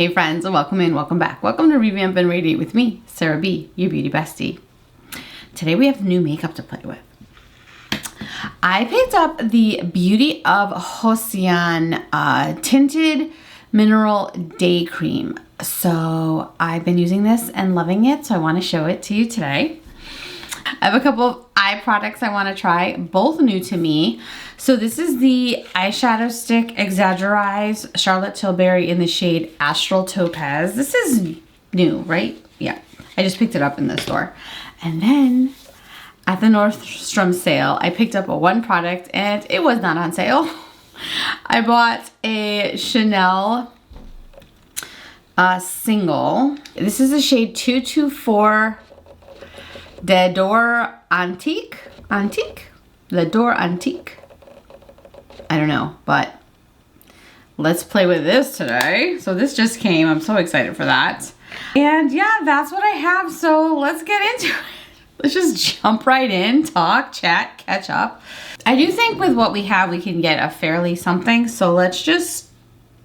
Hey friends, welcome in, welcome back. Welcome to Revamp and Radiate with me, Sarah B, your beauty bestie. Today we have new makeup to play with. I picked up the Beauty of Joseon Tinted Mineral Day Cream. So I've been using this and loving it, so I want to show it to you today. I have a couple of eye products I want to try, both new to me. So this is the eyeshadow stick Exaggerize Charlotte Tilbury in the shade Astral Topaz. This is new, right? Yeah, I just picked it up in the store. And then at the Nordstrom sale, I picked up one product and it was not on sale. I bought a Chanel single. This is the shade 224 Le Dor Antique? Le Dor Antique? I don't know, but let's play with this today. So this just came. I'm so excited for that. And yeah, that's what I have. So let's get into it. Let's just jump right in, talk, chat, catch up. I do think with what we have, we can get a fairly something. So let's just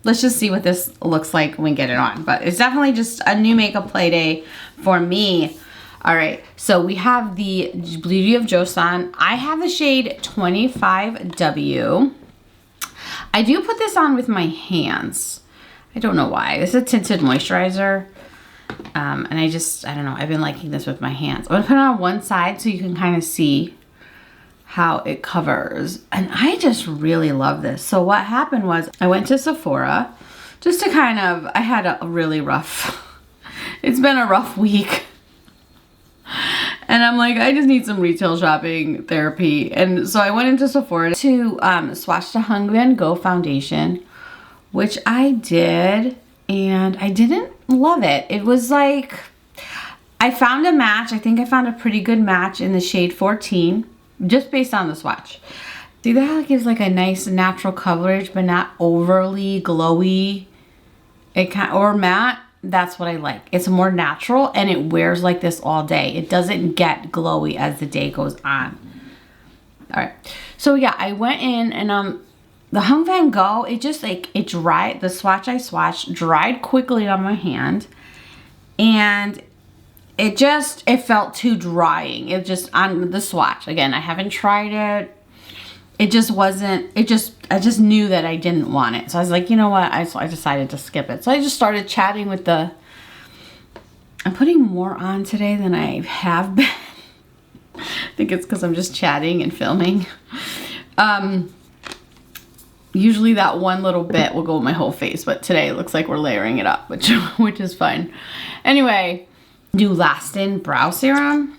see what this looks like when we get it on. But it's definitely just a new makeup play day for me. All right, so we have the Beauty of Joseon. I have the shade 25W. I do put this on with my hands. I don't know why. This is a tinted moisturizer. And I don't know. I've been liking this with my hands. I'm gonna put it on one side so you can kind of see how it covers. And I just really love this. So what happened was I went to Sephora just to I had a really rough, it's been a rough week. And I'm like, I just need some retail shopping therapy. And so I went into Sephora to swatch the Hung Van Go foundation, which I did, and I didn't love it. It was like, I found a match. I think I found a pretty good match in the shade 14, just based on the swatch. See, that gives like a nice natural coverage, but not overly glowy. Or matte. That's what I like. It's more natural and it wears like this all day. It doesn't get glowy as the day goes on. All right. So yeah, I went in and the Hung Van Go, it just like, it dried, the swatch I swatched dried quickly on my hand. And it felt too drying. It just, on the swatch. Again, I haven't tried it. It just wasn't, I just knew that I didn't want it. So I was like, you know what? I decided to skip it. So I just started chatting with I'm putting more on today than I have been. I think it's because I'm just chatting and filming. Usually that one little bit will go with my whole face, but today it looks like we're layering it up, which is fine. Anyway, new Lastin brow serum.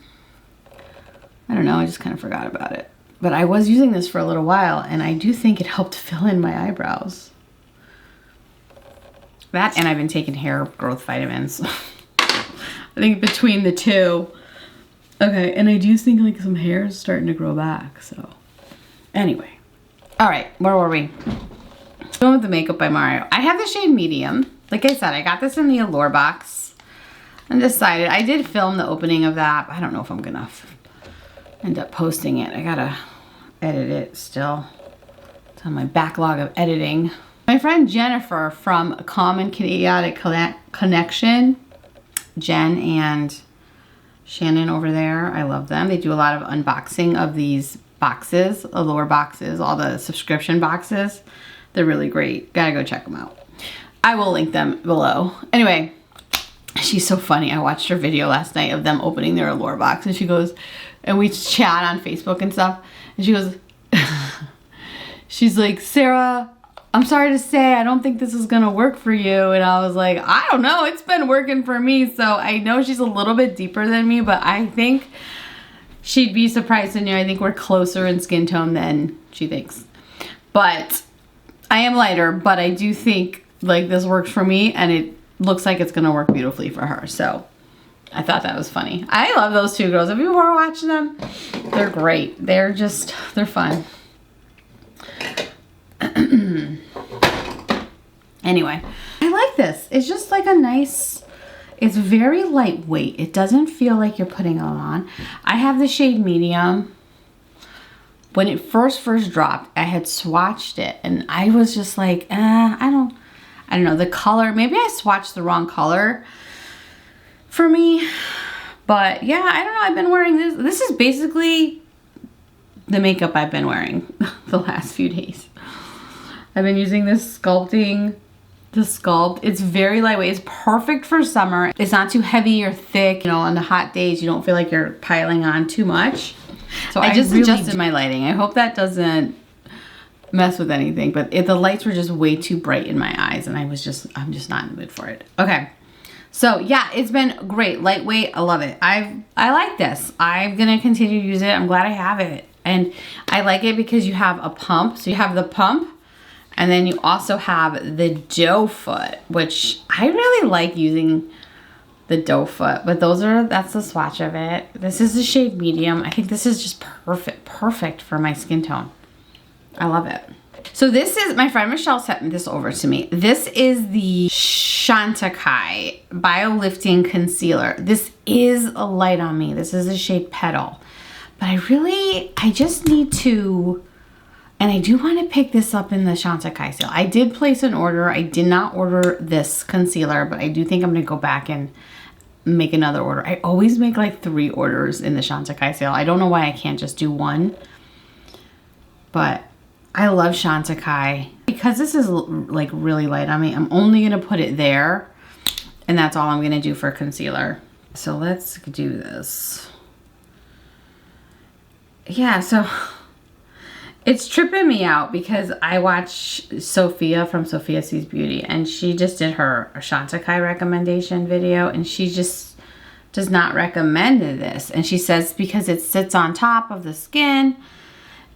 I don't know, I just kind of forgot about it. But I was using this for a little while, and I do think it helped fill in my eyebrows. That, and I've been taking hair growth vitamins. I think between the two. Okay, and I do think like some hair is starting to grow back, so. Anyway. All right, where were we? Going with the Makeup by Mario. I have the shade medium. Like I said, I got this in the Allure box. I'm decided. I did film the opening of that. I don't know if I'm gonna end up posting it. I gotta edit it still. It's on my backlog of editing. My friend Jennifer from Calm and Chaotic Connection, Jen and Shannon over there, I love them. They do a lot of unboxing of these boxes, Allure boxes, all the subscription boxes. They're really great. Gotta go check them out. I will link them below. Anyway, she's so funny. I watched her video last night of them opening their Allure box, and she goes, and we chat on Facebook and stuff, and she goes, she's like, Sarah, I'm sorry to say, I don't think this is gonna work for you. And I was like, I don't know, it's been working for me. So I know she's a little bit deeper than me, but I think she'd be surprised to know I think we're closer in skin tone than she thinks. But I am lighter, but I do think like this works for me, and it looks like it's gonna work beautifully for her. So I thought that was funny. I love those two girls. If you were watching them, they're great. They're fun. Anyway, I like this. It's just like a nice, it's very lightweight. It doesn't feel like you're putting it on. I have the shade medium. When it first dropped, I had swatched it and I was just like, I I don't know, the color, maybe I swatched the wrong color for me. But yeah, I don't know, I've been wearing this. This is basically the makeup I've been wearing the last few days. I've been using this Sculpting to sculpt. It's very lightweight. It's perfect for summer. It's not too heavy or thick. You know, on the hot days, you don't feel like you're piling on too much. So I just adjusted my lighting. I hope that doesn't mess with anything, but the lights were just way too bright in my eyes, and I'm just not in the mood for it. Okay. So yeah, it's been great. Lightweight, I love it. I like this. I'm gonna continue to use it. I'm glad I have it. And I like it because you have a pump. So you have the pump, and then you also have the doe foot, which I really like using the doe foot, but that's the swatch of it. This is the shade medium. I think this is just perfect for my skin tone. I love it. So this is, my friend Michelle sent this over to me. This is the Chantecaille Bio Lifting Concealer. This is a light on me. This is the shade Petal. But I just need to, and I do want to pick this up in the Chantecaille sale. I did place an order. I did not order this concealer, but I do think I'm going to go back and make another order. I always make like 3 orders in the Chantecaille sale. I don't know why I can't just do one, but I love Chantecaille. Because this is like really light on me, I'm only going to put it there, and that's all I'm going to do for concealer. So let's do this. Yeah, so it's tripping me out because I watch Sophia from Sophia Sees Beauty, and she just did her Chantecaille recommendation video, and she just does not recommend this. And she says because it sits on top of the skin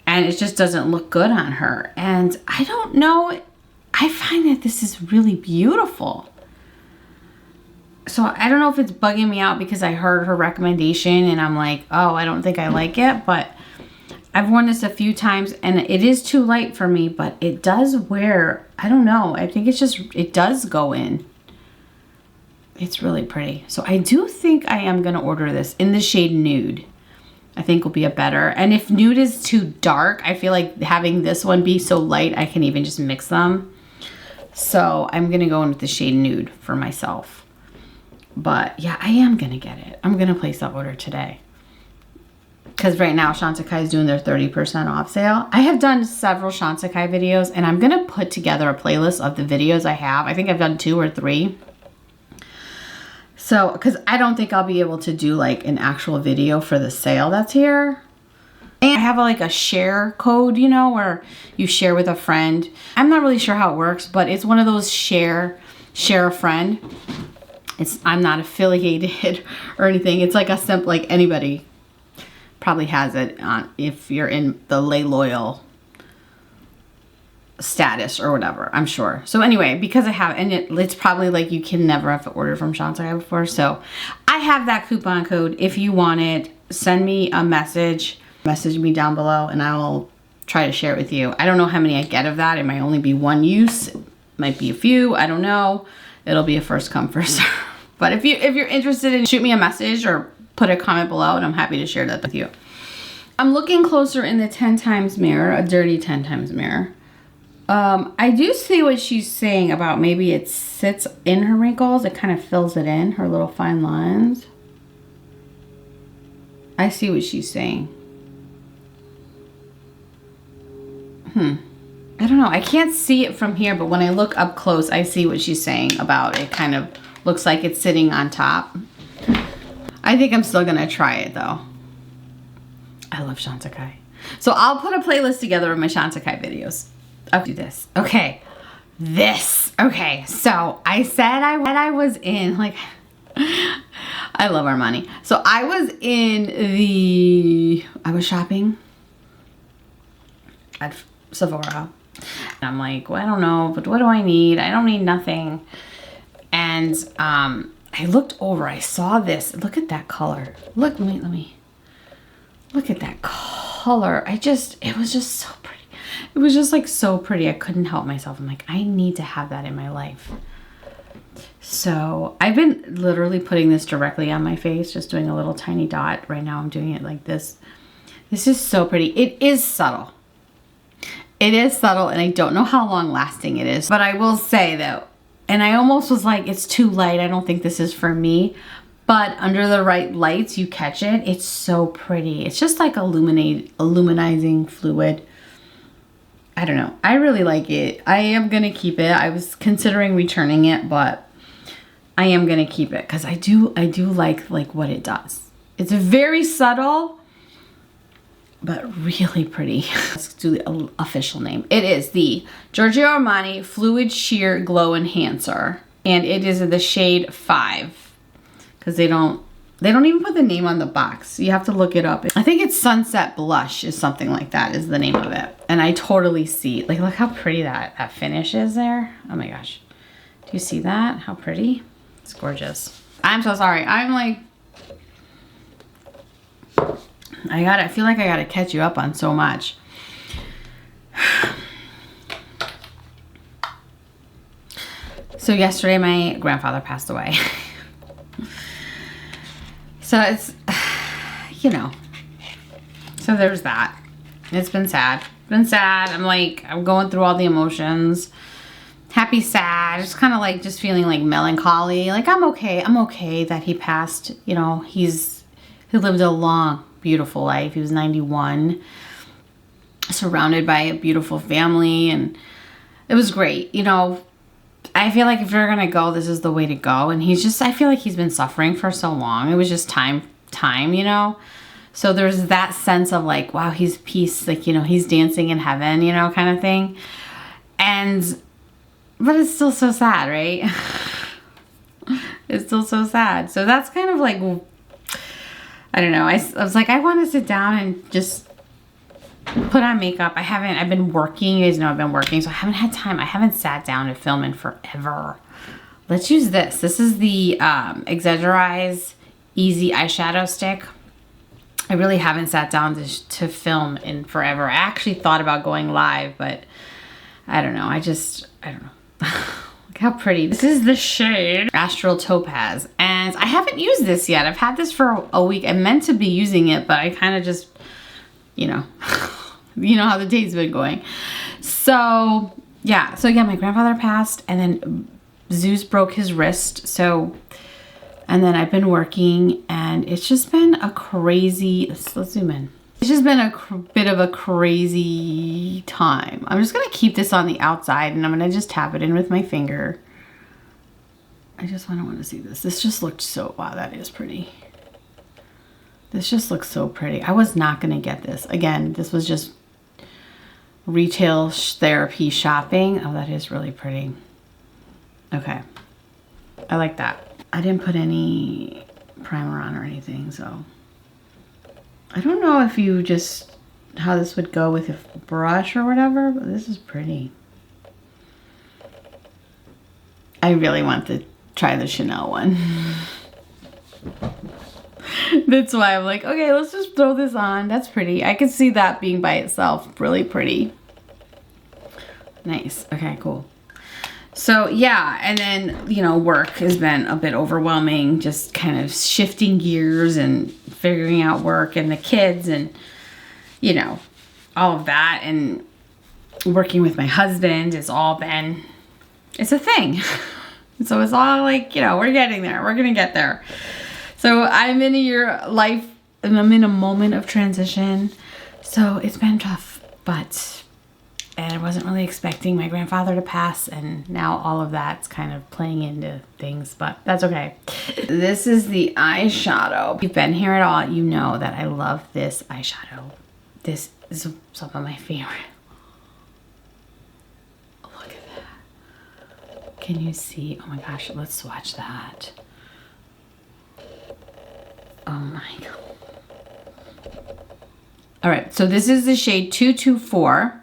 and it just doesn't look good on her. And I don't know, I find that this is really beautiful. So I don't know if it's bugging me out because I heard her recommendation and I'm like, oh, I don't think I like it, but I've worn this a few times and it is too light for me, but it does wear, I don't know, I think it's just, it does go in. It's really pretty. So I do think I am gonna order this in the shade Nude. I think will be a better, and if Nude is too dark, I feel like having this one be so light, I can even just mix them. So I'm gonna go in with the shade Nude for myself. But yeah, I am gonna get it. I'm gonna place that order today. Because right now Chantecaille is doing their 30% off sale. I have done several Chantecaille videos, and I'm gonna put together a playlist of the videos I have. I think I've done 2 or 3. So, because I don't think I'll be able to do like an actual video for the sale that's here. And I have like a share code, you know, where you share with a friend. I'm not really sure how it works, but it's one of those share a friend. I'm not affiliated or anything. It's like a simple, like anybody probably has it on if you're in the Lay Loyal status or whatever, I'm sure. So anyway, because I have, and it's probably like you can never have ordered from Chantecaille before. So I have that coupon code. If you want it, send me a message me down below and I will try to share it with you. I don't know how many I get of that. It might only be one use. It might be a few. I don't know. It'll be a first come, first serve. But if you're interested in, shoot me a message or put a comment below and I'm happy to share that with you. I'm looking closer in the 10 times mirror, a dirty 10 times mirror. I do see what she's saying about maybe it sits in her wrinkles. It kind of fills it in, her little fine lines. I see what she's saying. I don't know. I can't see it from here, but when I look up close, I see what she's saying about it. Kind of looks like it's sitting on top. I think I'm still going to try it, though. I love Chantecaille. So I'll put a playlist together of my Chantecaille videos. I'll do this. Okay. Okay. So I said I was in, like, I love Armani. So I was shopping at Sephora. And I'm like, well, I don't know, but what do I need? I don't need nothing. And I looked over. I saw this. Look at that color. Look, let me. Look at that color. It was just so pretty. It was just like so pretty. I couldn't help myself. I'm like, I need to have that in my life. So I've been literally putting this directly on my face, just doing a little tiny dot. Right now I'm doing it like this. This is so pretty. It is subtle. It is subtle, and I don't know how long lasting it is. But I will say though, And I almost was like, it's too light. I don't think this is for me. But under the right lights, you catch it. It's so pretty. It's just like illuminizing fluid. I don't know. I really like it. I am going to keep it. I was considering returning it, but I am going to keep it because I do like what it does. It's very subtle, but really pretty. Let's do the official name. It is the Giorgio Armani Fluid Sheer Glow Enhancer. And it is in the shade 5. Because they don't even put the name on the box. You have to look it up. I think it's Sunset Blush is something like that is the name of it. And I totally see, like, look how pretty that finish is there. Oh my gosh. Do you see that? How pretty? It's gorgeous. I'm so sorry. I'm like, I feel like I gotta catch you up on so much. So yesterday my grandfather passed away. So it's, you know, so there's that. It's been sad. I'm like, I'm going through all the emotions. Happy, sad, just kind of like just feeling like melancholy. Like I'm okay that he passed. You know, he lived a long, beautiful life. He was 91, surrounded by a beautiful family, and it was great. You know, I feel like if you're gonna go, this is the way to go. And I feel like he's been suffering for so long. It was just time, you know? So there's that sense of like, wow, he's peace. Like, you know, he's dancing in heaven, you know, kind of thing. But it's still so sad, right? It's still so sad. So that's kind of like, I don't know. I was like, I want to sit down and just put on makeup. I've been working. You guys know I've been working, so I haven't had time. I haven't sat down to film in forever. Let's use this. This is the Exaggerize Easy Eyeshadow Stick. I really haven't sat down to film in forever. I actually thought about going live, but I don't know. I don't know. Look how pretty. This is the shade Astral Topaz, and I haven't used this yet. I've had this for a week. I meant to be using it, but I kind of just, you know, you know how the day's been going. So yeah, my grandfather passed, and then Zeus broke his wrist. And then I've been working, and it's just been a crazy, let's zoom in. It's just been a bit of a crazy time. I'm just gonna keep this on the outside, and I'm gonna just tap it in with my finger. I just want to see this. This just looked so, wow, that is pretty. This just looks so pretty. I was not gonna get this. Again, this was just retail therapy shopping. Oh, that is really pretty. Okay, I like that. I didn't put any primer on or anything, so. I don't know if you just, how this would go with a brush or whatever, but this is pretty. I really want to try the Chanel one. That's why I'm like, okay, let's just throw this on. That's pretty. I could see that being by itself really pretty. Nice. Okay, cool. So yeah, and then, you know, work has been a bit overwhelming, just kind of shifting gears and figuring out work and the kids and, you know, all of that. And working with my husband has all been, it's a thing. So it's all like, you know, we're getting there. We're going to get there. So I'm in I'm in a moment of transition. So it's been tough, and I wasn't really expecting my grandfather to pass, and now all of that's kind of playing into things, but that's okay. This is the eyeshadow. If you've been here at all, you know that I love this eyeshadow. This is some of my favorite. Look at that. Can you see? Oh my gosh, let's swatch that. Oh my God. All right, so this is the shade 224.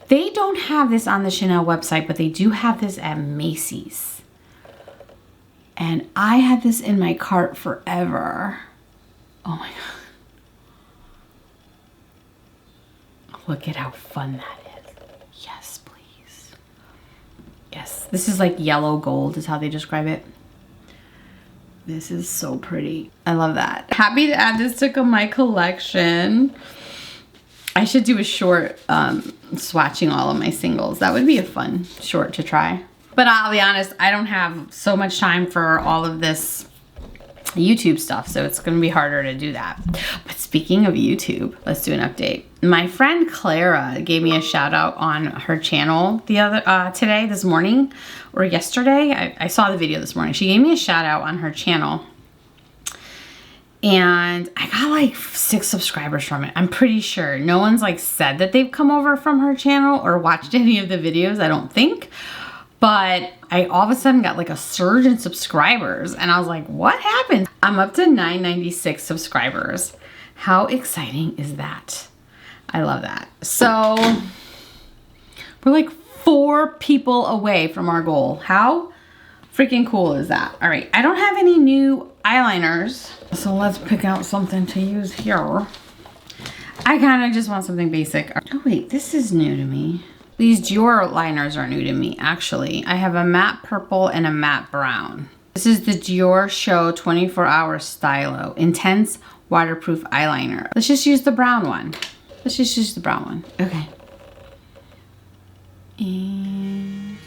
They don't have this on the Chanel website, but they do have this at Macy's. And I had this in my cart forever. Oh my God. Look at how fun that is. Yes, please. Yes, this is like yellow gold is how they describe it. This is so pretty. I love that. Happy to add this to my collection. I should do a short swatching all of my singles. That would be a fun short to try. But I'll be honest, I don't have so much time for all of this YouTube stuff, so it's gonna be harder to do that. But speaking of YouTube, let's do an update. My friend Clara gave me a shout out on her channel this morning or yesterday. I saw the video this morning. She gave me a shout out on her channel, and I got like 6 subscribers from it. I'm pretty sure. No one's like said that they've come over from her channel or watched any of the videos, I don't think. But I all of a sudden got like a surge in subscribers, and I was like, what happened? I'm up to 996 subscribers. How exciting is that? I love that. So we're like 4 people away from our goal. How freaking cool is that? All right, I don't have any new eyeliners, so let's pick out something to use here. I kind of just want something basic. Oh wait, this is new to me. These Dior liners are new to me, actually. I have a matte purple and a matte brown. This is the Dior Show 24-Hour Stylo Intense Waterproof Eyeliner. Let's just use the brown one. Let's just use the brown one. Okay. And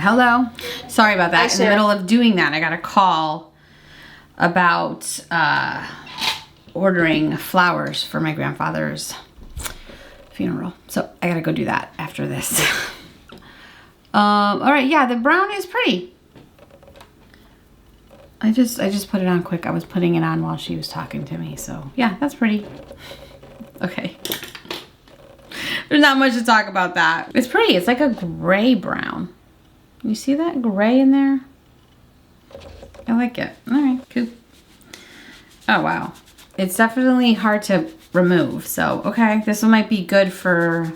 hello. Sorry about that. In the middle of doing that, I got a call about ordering flowers for my grandfather's funeral. So I gotta go do that after this. All right, yeah, the brown is pretty. I just put it on quick. I was putting it on while she was talking to me. So yeah, that's pretty. Okay. There's not much to talk about that. It's pretty. It's like a gray brown. You see that gray in there? I like it. All right, cool. Oh, wow. It's definitely hard to remove. So, okay, this one might be good for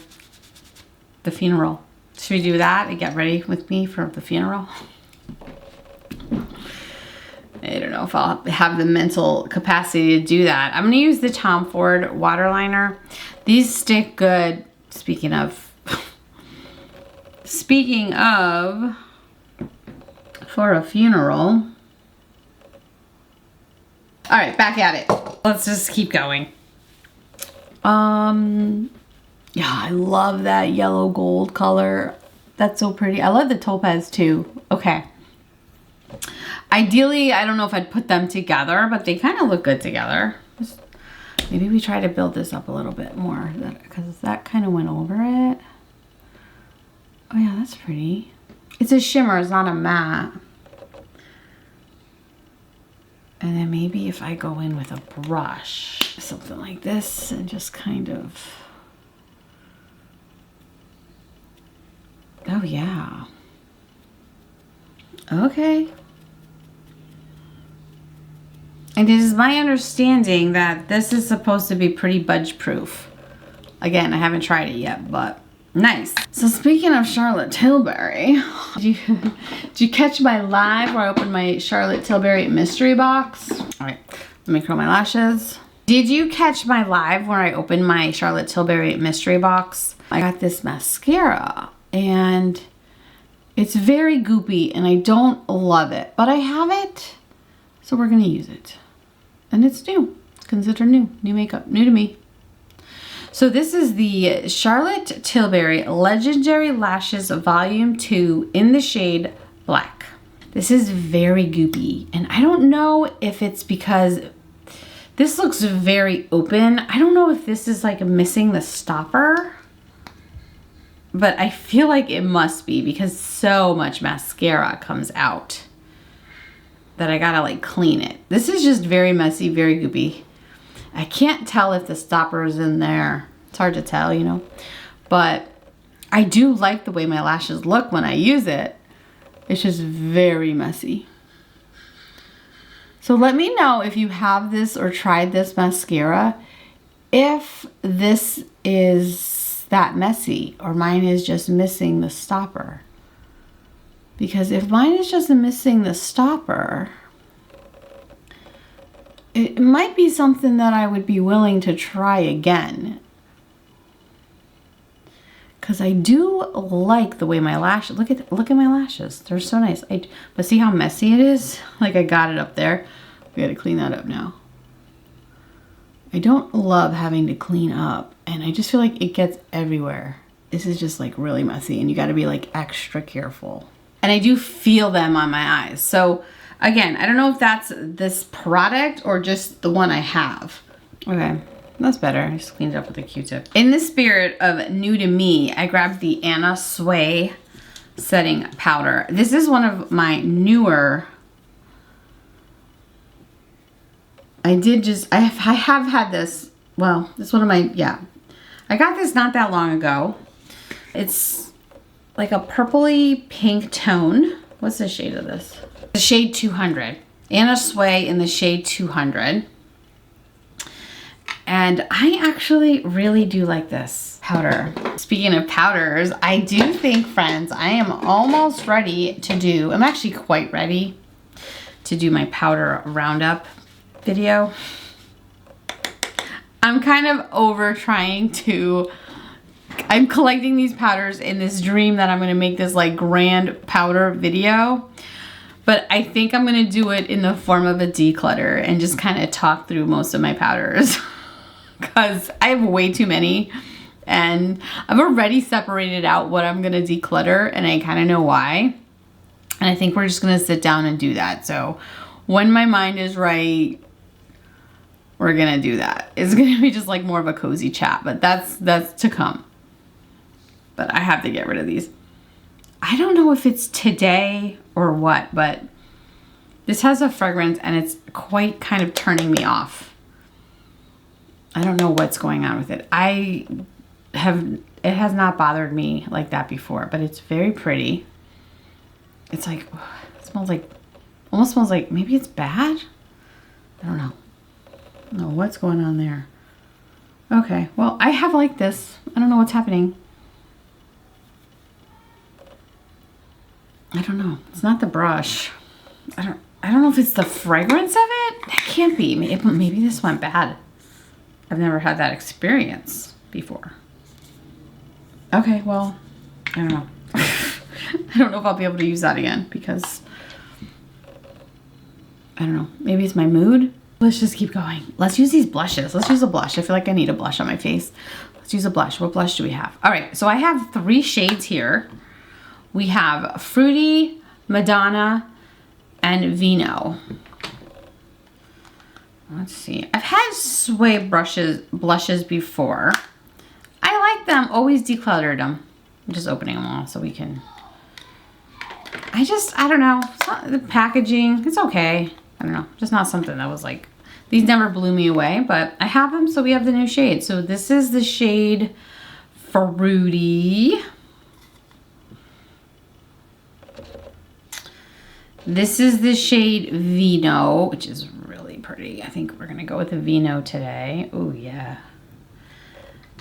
the funeral. Should we do that and get ready with me for the funeral? I don't know if I'll have the mental capacity to do that. I'm going to use the Tom Ford waterliner. These stick good. Speaking of, for a funeral. All right, back at it. Let's just keep going. Yeah, I love that yellow gold color. That's so pretty. I love the topaz too. Okay. Ideally, I don't know if I'd put them together, but they kind of look good together. Maybe we try to build this up a little bit more because that kind of went over it. Oh yeah, that's pretty. It's a shimmer, it's not a matte. And then maybe if I go in with a brush, something like this, and just kind of, oh yeah. Okay. And it is my understanding that this is supposed to be pretty budge proof. Again, I haven't tried it yet, but nice. So speaking of Charlotte Tilbury, did you catch my live where I opened my Charlotte Tilbury mystery box? All right, let me curl my lashes. Did you catch my live where I opened my Charlotte Tilbury mystery box? I got this mascara and it's very goopy and I don't love it, but I have it, so we're gonna use it. And it's new, it's considered new makeup, new to me. So this is the Charlotte Tilbury Legendary Lashes Volume 2 in the shade Black. This is very goopy, and I don't know if it's because this looks very open. I don't know if this is like missing the stopper, but I feel like it must be because so much mascara comes out that I gotta like clean it. This is just very messy, very goopy. I can't tell if the stopper is in there. It's hard to tell, you know, but I do like the way my lashes look when I use it. It's just very messy. So let me know if you have this or tried this mascara, if this is that messy or mine is just missing the stopper. Because if mine is just missing the stopper, it might be something that I would be willing to try again. Because I do like the way my lashes, look at my lashes. They're so nice. But see how messy it is? Like I got it up there. We gotta clean that up now. I don't love having to clean up, and I just feel like it gets everywhere. This is just like really messy, and you got to be like extra careful. And I do feel them on my eyes. So again, I don't know if that's this product or just the one I have. Okay, that's better. I just cleaned it up with a Q-tip. In the spirit of new to me, I grabbed the Anna Sui setting powder. This is one of my newer. I have had this. Well, this is one of my, yeah. I got this not that long ago. It's like a purpley pink tone. What's the shade of this? The shade 200. Anna Sui in the shade 200. And I actually really do like this powder. Speaking of powders, I do think, friends, I am almost ready to do, I'm actually quite ready to do my powder roundup video. I'm kind of over trying to, I'm collecting these powders in this dream that I'm gonna make this like grand powder video. But I think I'm gonna do it in the form of a declutter and just kind of talk through most of my powders. Because I have way too many, and I've already separated out what I'm gonna declutter, and I kind of know why. And I think we're just gonna sit down and do that. So when my mind is right, we're gonna do that. It's gonna be just like more of a cozy chat, but that's to come. But I have to get rid of these. I don't know if it's today or what, but this has a fragrance and it's quite kind of turning me off. I don't know what's going on with it. It has not bothered me like that before, but it's very pretty. It's like, it smells like, almost smells like, maybe it's bad? I don't know. I don't know what's going on there. Okay, well, I have like this. I don't know what's happening. I don't know. It's not the brush. I don't know if it's the fragrance of it. That can't be. Maybe this went bad. I've never had that experience before. Okay, well, I don't know. I don't know if I'll be able to use that again because, I don't know, maybe it's my mood. Let's just keep going. Let's use these blushes. Let's use a blush. I feel like I need a blush on my face. Let's use a blush. What blush do we have? All right, so I have 3 shades here. We have Fruity, Madonna, and Vino. Let's see. I've had Sui blushes before. I like them. Always decluttered them. I'm just opening them all so we can. I don't know. It's not, the packaging, it's okay. I don't know. Just not something that was like, these never blew me away, but I have them, so we have the new shade. So this is the shade Fruity. This is the shade Vino, which is really pretty. I think we're gonna go with the Vino today. Oh yeah.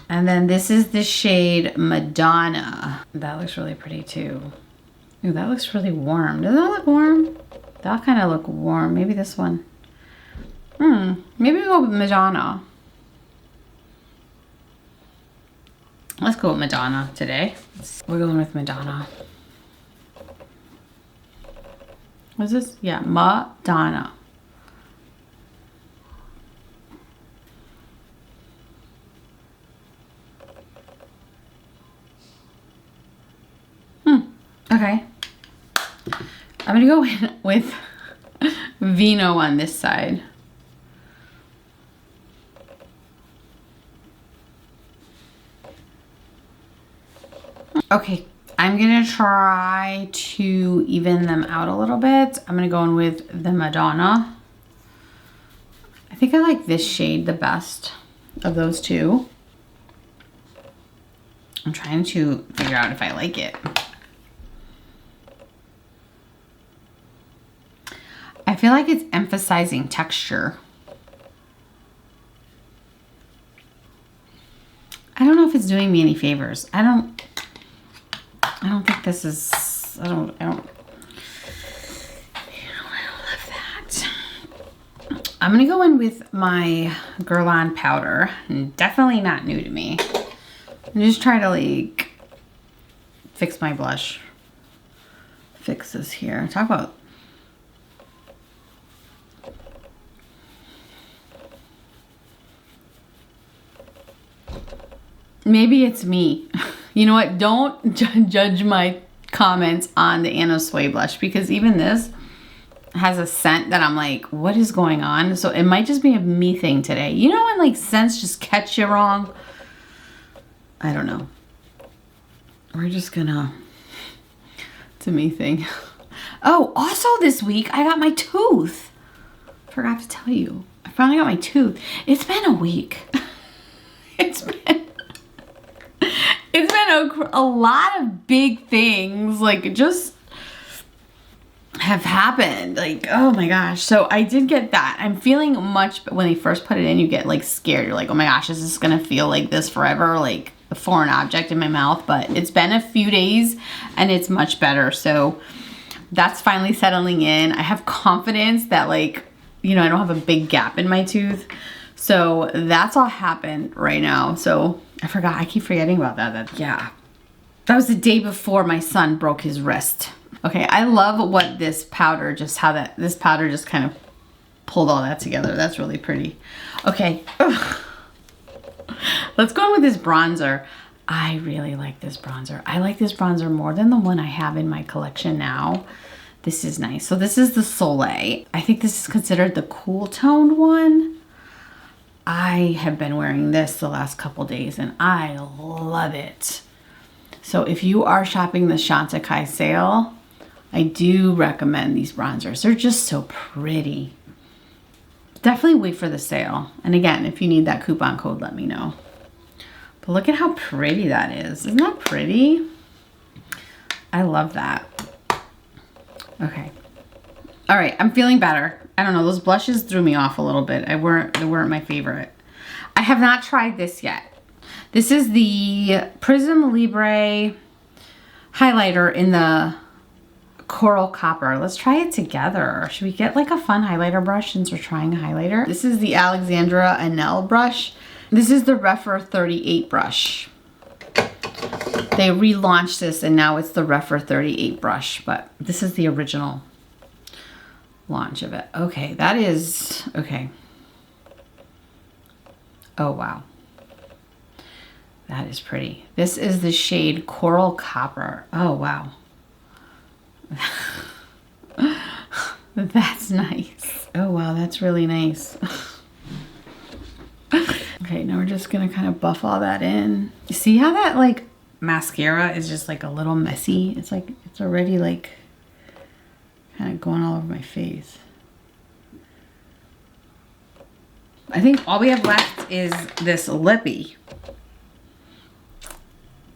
And then this is the shade Madonna. That looks really pretty too. Ooh, that looks really warm. Doesn't that look warm? That kind of look warm. Maybe this one. Maybe we'll go with Madonna. Let's go with Madonna today. We're going with Madonna. What's this? Yeah, Madonna. Okay. I'm gonna go in with Vino on this side. Okay, I'm gonna try to even them out a little bit. I'm gonna go in with the Madonna. I think I like this shade the best of those two. I'm trying to figure out if I like it. I feel like it's emphasizing texture. I don't know if it's doing me any favors. I don't think this is, I don't love that. I'm gonna go in with my Guerlain powder. Definitely not new to me. I'm just trying to like fix my blush. Fix this here. Talk about Maybe it's me. You know what? Don't judge my comments on the Anna Sui blush, because even this has a scent that I'm like, what is going on? So it might just be a me thing today. You know when like scents just catch you wrong? I don't know. We're just gonna, it's a me thing. Oh, also this week I got my tooth. Forgot to tell you. I finally got my tooth. It's been a week. It's been a lot of big things, like just have happened. Like, oh my gosh. So I did get that. I'm feeling much, when they first put it in, you get like scared. You're like, oh my gosh, is this gonna feel like this forever? Like a foreign object in my mouth. But it's been a few days and it's much better. So that's finally settling in. I have confidence that, like, you know, I don't have a big gap in my tooth. So that's all happened right now. So I forgot, I keep forgetting about that. Yeah. That was the day before my son broke his wrist. Okay, I love what this powder, just how this powder just kind of pulled all that together. That's really pretty. Okay, let's go in with this bronzer. I really like this bronzer. I like this bronzer more than the one I have in my collection now. This is nice. So this is the Soleil. I think this is considered the cool toned one. I have been wearing this the last couple days and I love it. So if you are shopping the Chantecaille sale, I do recommend these bronzers. They're just so pretty. Definitely wait for the sale. And again, if you need that coupon code, let me know. But look at how pretty that is. Isn't that pretty? I love that. Okay. All right, I'm feeling better. I don't know, those blushes threw me off a little bit. They weren't my favorite. I have not tried this yet. This is the Prism Libre highlighter in the Coral Copper. Let's try it together. Should we get like a fun highlighter brush since we're trying a highlighter? This is the Alexandra Anel brush. This is the Refer 38 brush. They relaunched this and now it's the Refer 38 brush, but this is the original launch of it. Okay, that is, okay. Oh, wow. That is pretty. This is the shade Coral Copper. Oh, wow. That's nice. Oh, wow, that's really nice. Okay, now we're just gonna kind of buff all that in. You see how that like mascara is just like a little messy? It's like, it's already like kind of going all over my face. I think all we have left is this lippy.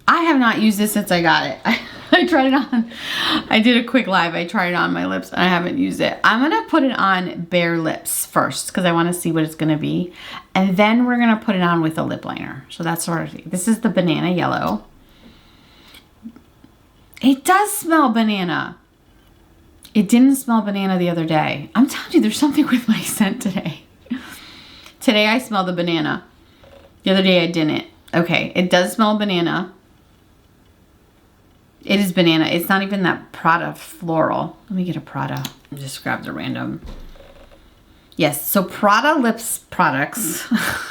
I have not used this since I got it. I tried it on. I did a quick live. I tried it on my lips and I haven't used it. I'm going to put it on bare lips first because I want to see what it's going to be. And then we're going to put it on with a lip liner. So that's sort of, this is the banana yellow. It does smell banana. It didn't smell banana the other day. I'm telling you, there's something with my scent today. Today I smelled the banana. The other day I didn't. Okay, it does smell banana. It is banana. It's not even that Prada floral. Let me get a Prada. I just grabbed a random. Yes, so Prada lips products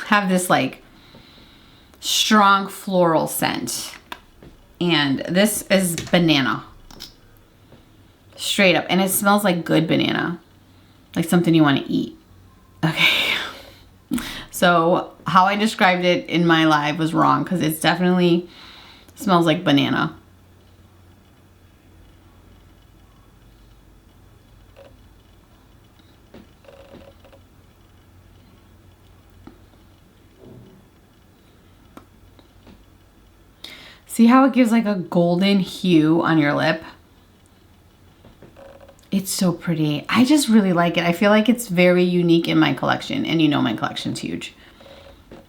have this like strong floral scent. And this is banana. Straight up. And it smells like good banana. Like something you want to eat. Okay. So how I described it in my live was wrong because it's definitely smells like banana. See how it gives like a golden hue on your lip? It's so pretty. I just really like it. I feel like it's very unique in my collection. And you know my collection's huge.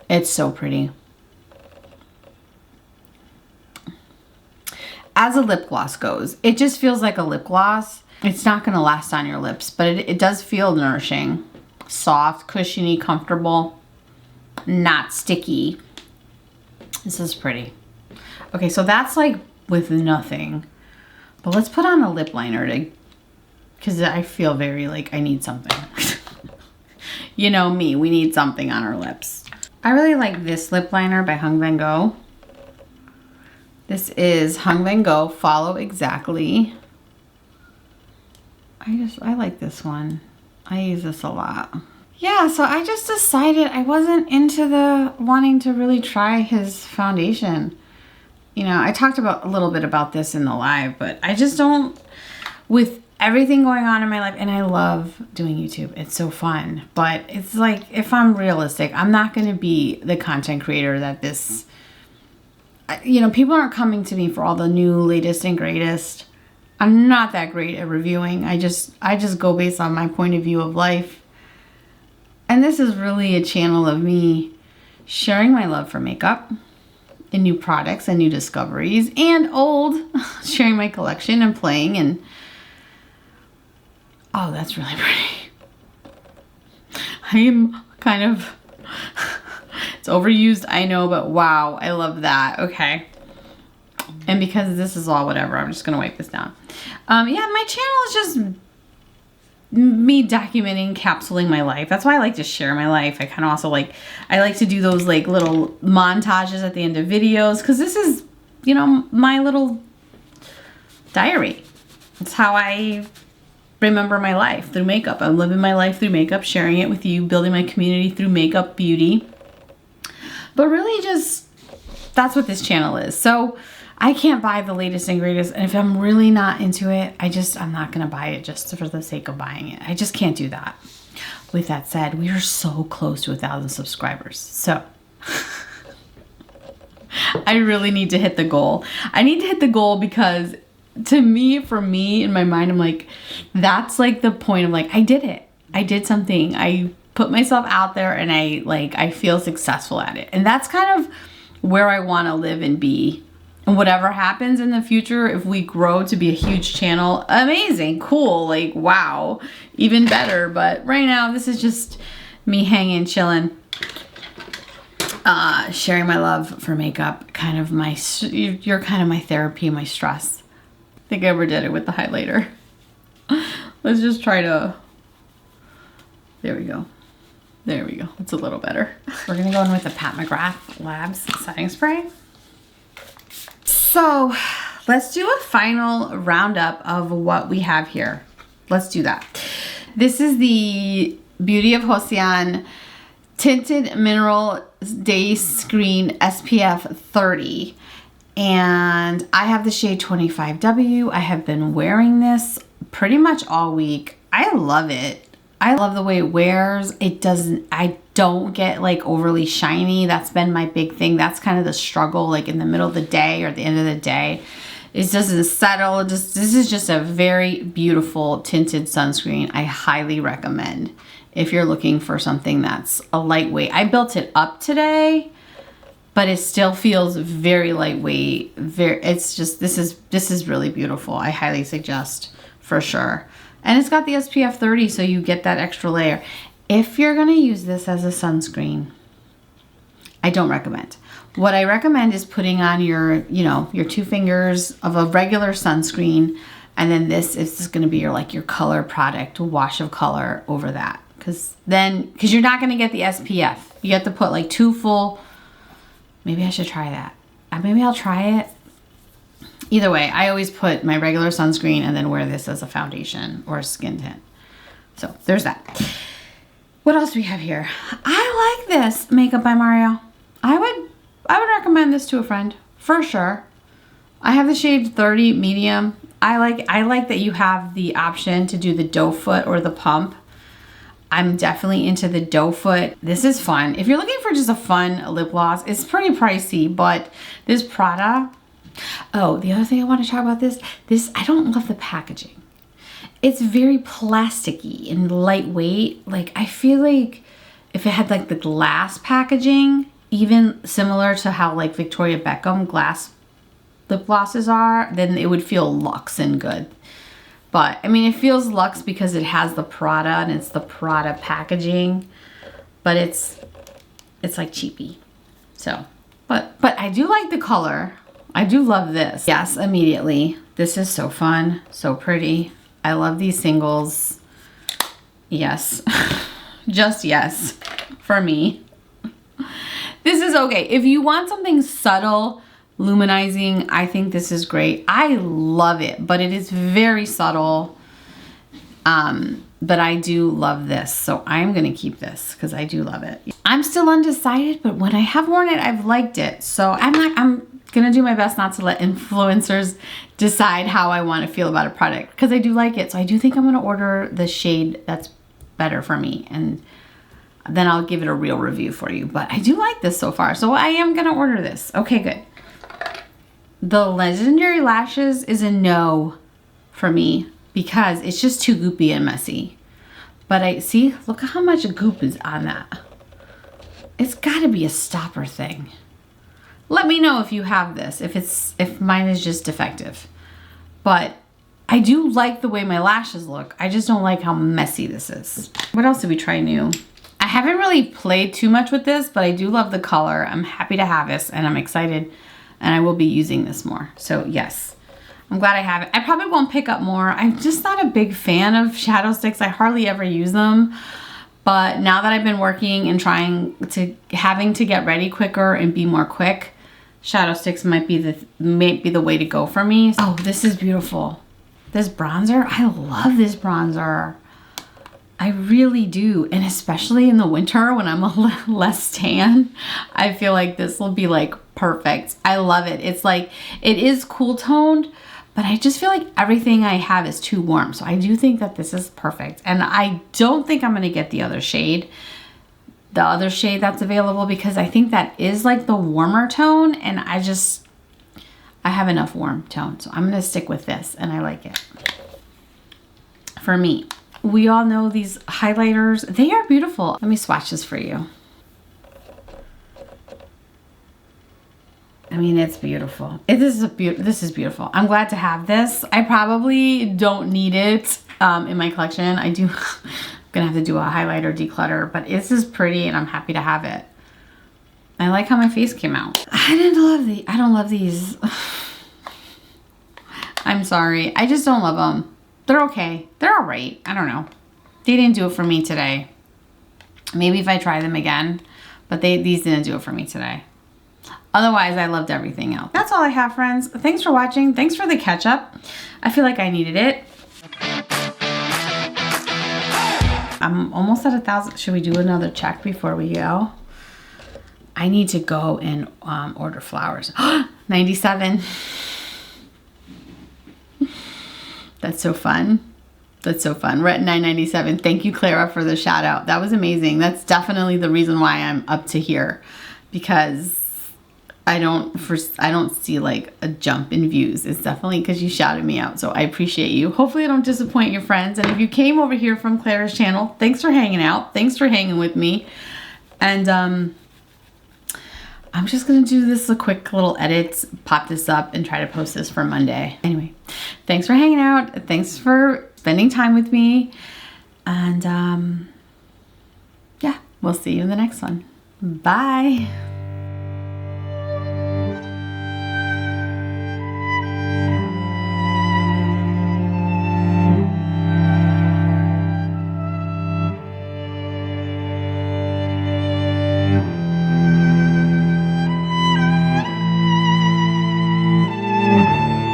It's so pretty. As a lip gloss goes, it just feels like a lip gloss. It's not going to last on your lips, but it does feel nourishing. Soft, cushiony, comfortable. Not sticky. This is pretty. Okay, so that's like with nothing. But let's put on a lip liner to, because I feel very like I need something. You know me, we need something on our lips. I really like this lip liner by Hung Van Gogh. This is Hung Van Gogh, Follow Exactly. I like this one. I use this a lot. Yeah, so I just decided I wasn't into the wanting to really try his foundation. You know, I talked about a little bit about this in the live, but I just don't, with everything going on in my life, and I love doing YouTube. It's so fun, but it's like, if I'm realistic, I'm not going to be the content creator that this, you know, people aren't coming to me for all the new, latest and greatest. I'm not that great at reviewing. I just go based on my point of view of life. And this is really a channel of me sharing my love for makeup and new products and new discoveries and old, sharing my collection and playing. And oh, that's really pretty. I'm kind of, it's overused, I know, but wow, I love that. Okay. And because this is all whatever, I'm just going to wipe this down. Yeah, my channel is just me documenting, capsuling my life. That's why I like to share my life. I kind of also like to do those like little montages at the end of videos, because this is, you know, my little diary. It's how I remember my life, through makeup. I'm living my life through makeup, sharing it with you, building my community through makeup beauty. But really just, that's what this channel is. So I can't buy the latest and greatest, and if I'm really not into it, I'm not going to buy it just for the sake of buying it. I just can't do that. With that said, we are so close to 1,000 subscribers. So I really need to hit the goal. I need to hit the goal because to me, for me, in my mind, I'm like, that's like the point of like, I did it. I did something. I put myself out there and I feel successful at it. And that's kind of where I want to live and be. And whatever happens in the future, if we grow to be a huge channel, amazing, cool, like, wow, even better. But right now, this is just me hanging, chilling, sharing my love for makeup, kind of my, you're kind of my therapy, my stress. I think I overdid it with the highlighter. Let's just try to, there we go. There we go, it's a little better. We're gonna go in with the Pat McGrath Labs setting spray. So let's do a final roundup of what we have here. Let's do that. This is the Beauty of Joseon Tinted Mineral Day Screen SPF 30. And I have the shade 25W. I have been wearing this pretty much all week. I love it. I love the way it wears. I don't get like overly shiny. That's been my big thing. That's kind of the struggle, like in the middle of the day or at the end of the day. It doesn't settle. This is just a very beautiful tinted sunscreen. I highly recommend if you're looking for something that's a lightweight. I built it up today, but it still feels very lightweight. It's just, this is really beautiful. I highly suggest for sure. And it's got the SPF 30, so you get that extra layer. If you're gonna use this as a sunscreen, I don't recommend. What I recommend is putting on your, you know, your 2 fingers of a regular sunscreen, and then this is gonna be your, like, your color product, wash of color over that. Because you're not gonna get the SPF. You have to put like 2 full, maybe I should try that. Maybe I'll try it. Either way, I always put my regular sunscreen and then wear this as a foundation or a skin tint. So there's that. What else do we have here? I like this Makeup by Mario. I would recommend this to a friend for sure. I have the shade 30 medium. I like that you have the option to do the doe foot or the pump. I'm definitely into the doe foot. This is fun. If you're looking for just a fun lip gloss, it's pretty pricey, but this Prada. Oh, the other thing I want to talk about this, I don't love the packaging. It's very plasticky and lightweight. Like, I feel like if it had like the glass packaging, even similar to how like Victoria Beckham glass lip glosses are, then it would feel luxe and good. But I mean, it feels luxe because it has the Prada and it's the Prada packaging, but it's like cheapy. So, but I do like the color. I do love this. Yes, immediately. This is so fun, so pretty. I love these singles. Yes, just yes for me. This is okay. If you want something subtle luminizing. I think this is great. I love it, but it is very subtle. But I do love this, so I'm gonna keep this because I do love it. I'm still undecided, but when I have worn it, I've liked it. So I'm gonna do my best not to let influencers decide how I want to feel about a product because I do like it. So I do think I'm gonna order the shade that's better for me, and then I'll give it a real review for you. But I do like this so far, so I am gonna order this. Okay, good. The Legendary Lashes is a no for me because it's just too goopy and messy. But I see, look at how much goop is on that. It's gotta be a stopper thing. Let me know if you have this, if mine is just defective. But I do like the way my lashes look. I just don't like how messy this is. What else did we try new? I haven't really played too much with this, but I do love the color. I'm happy to have this and I'm excited, and I will be using this more. So yes, I'm glad I have it. I probably won't pick up more. I'm just not a big fan of shadow sticks. I hardly ever use them. But now that I've been working and having to get ready quicker and be more quick, shadow sticks might be the way to go for me. Oh, this is beautiful. This bronzer, I love this bronzer. I really do. And especially in the winter when I'm less tan, I feel like this will be like perfect. I love it. It's like, it is cool toned, but I just feel like everything I have is too warm. So I do think that this is perfect. And I don't think I'm gonna get the other shade that's available because I think that is like the warmer tone, and I have enough warm tone. So I'm gonna stick with this, and I like it. For me, we all know these highlighters, they are beautiful. Let me swatch this for you. I mean, it's beautiful. This is beautiful. I'm glad to have this. I probably don't need it in my collection. I'm gonna have to do a highlighter declutter, but this is pretty and I'm happy to have it. I like how my face came out. I don't love these. I'm sorry. I just don't love them. They're okay. They're all right. I don't know. They didn't do it for me today. Maybe if I try them again, but these didn't do it for me today. Otherwise, I loved everything else. That's all I have, friends. Thanks for watching. Thanks for the catch up. I feel like I needed it. I'm almost at 1,000. Should we do another check before we go? I need to go and order flowers. 97. That's so fun. That's so fun. We're at 997. Thank you, Clara, for the shout out. That was amazing. That's definitely the reason why I'm up to here, because I don't see like a jump in views. It's definitely because you shouted me out. So I appreciate you. Hopefully I don't disappoint your friends. And if you came over here from Clara's channel, thanks for hanging out. Thanks for hanging with me. And I'm just gonna do this a quick little edit, pop this up and try to post this for Monday. Anyway, thanks for hanging out. Thanks for spending time with me. And yeah, we'll see you in the next one. Bye.